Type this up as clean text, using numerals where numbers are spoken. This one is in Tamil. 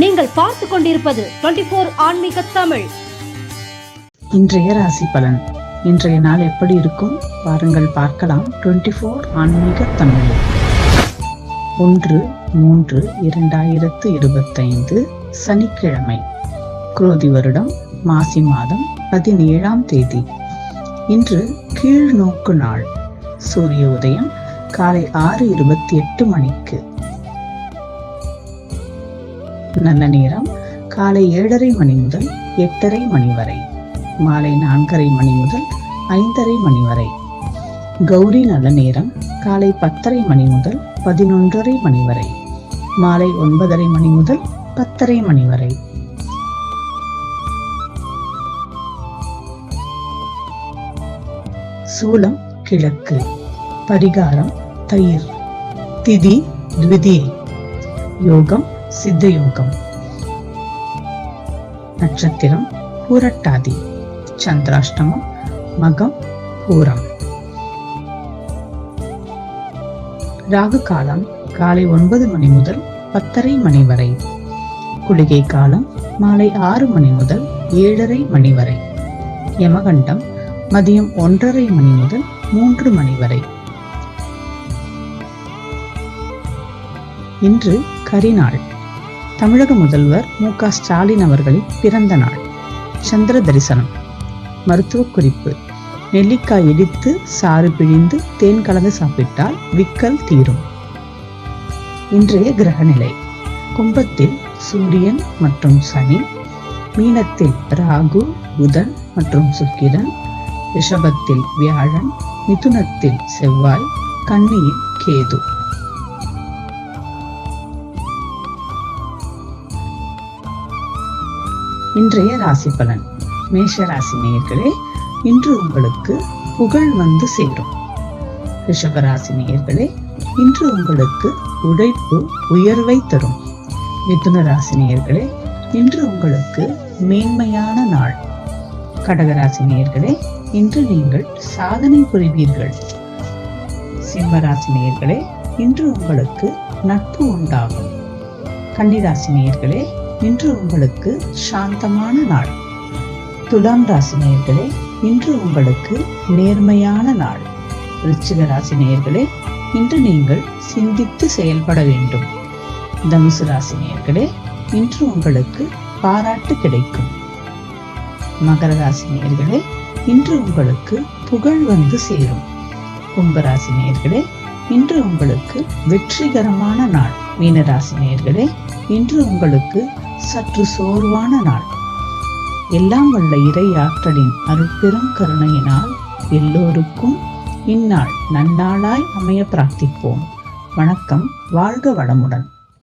நீங்கள் பார்த்து கொண்டிருப்பது 24 ஆன்மீக தமிழ். இன்றைய ராசி பலன். இன்றைய நாள் எப்படி இருக்கும் வாருங்கள் பார்க்கலாம். 24 ஆன்மீக தமிழ் 1/3/2025 சனிக்கிழமை, குரோதி வருடம், மாசி மாதம் 17ஆம் தேதி. இன்று கீழ் நோக்கு நாள். சூரிய உதயம் காலை 6:28 மணிக்கு. நல்ல நேரம் காலை 7:30 மணி முதல் 8:30 மணி வரை, மாலை 4:30 மணி முதல் 5:30 மணி வரை. கௌரி நல்ல நேரம் காலை 10:30 மணி முதல் 11:30 மணி வரை, மாலை 9:30 மணி முதல் 10:30 மணி வரை. சூலம் கிழக்கு. பரிகாரம் தயிர். திதி த்விதியை. யோகம் சித்த யோகம். நட்சத்திரம் பூரட்டாதி. சந்திராஷ்டமம் மகம் பூரம். ராகு காலம் காலை 9 மணி முதல் 10:30 மணி வரை. குளிகை காலம் மாலை 6 மணி முதல் 7:30 மணி வரை. யமகண்டம் மதியம் 1:30 மணி முதல் 3 மணி வரை. இன்று கரிநாள். தமிழக முதல்வர் மு.க. ஸ்டாலின் அவர்களின் பிறந்த நாள். சந்திர தரிசனம். மருத்துவ குறிப்பு: நெல்லிக்காய் இடித்து சாறு பிழிந்து தேன் கலந்து சாப்பிட்டால் விக்கல் தீரும். இன்றைய கிரகநிலை: கும்பத்தில் சூரியன் மற்றும் சனி, மீனத்தில் ராகு, புதன் மற்றும் சுக்கிரன், ரிஷபத்தில் வியாழன், மிதுனத்தில் செவ்வாய், கன்னியில் கேது. இன்றைய ராசி பலன். மேஷ ராசி நேயர்களே, இன்று உங்களுக்கு புகழ் வந்து சேரும். ரிஷப ராசி நேயர்களே, இன்று உங்களுக்கு உழைப்பு உயர்வை தரும். மிதுன ராசி நேயர்களே, இன்று உங்களுக்கு மேன்மையான நாள். கடகராசி நேயர்களே, இன்று நீங்கள் சாதனை புரிவீர்கள். சிம்ம ராசி நேயர்களே, இன்று உங்களுக்கு நட்பு உண்டாகும். கன்னிராசி நேயர்களே, இன்று உங்களுக்கு சாந்தமான நாள். துலாம் ராசி நேயர்களே, இன்று உங்களுக்கு நேர்மையான நாள். விருச்சிக ராசி நேயர்களே, இன்று நீங்கள் சிந்தித்து செயல்பட வேண்டும். தனுசு ராசி நேயர்களே, இன்று உங்களுக்கு பாராட்டு கிடைக்கும். மகர ராசி நேயர்களே, இன்று உங்களுக்கு புகழ் வந்து சேரும். கும்பராசி நேயர்களே, இன்று உங்களுக்கு வெற்றிகரமான நாள். மீனராசி நேயர்களே, இன்று உங்களுக்கு சற்று சோர்வான நாள். எல்லாம் வல்ல இறை ஆற்றலின் அருட்பெரும் கருணையினால் எல்லோருக்கும் இந்நாள் நன்னாளாய் அமைய பிரார்த்திப்போம். வணக்கம். வாழ்க வளமுடன்.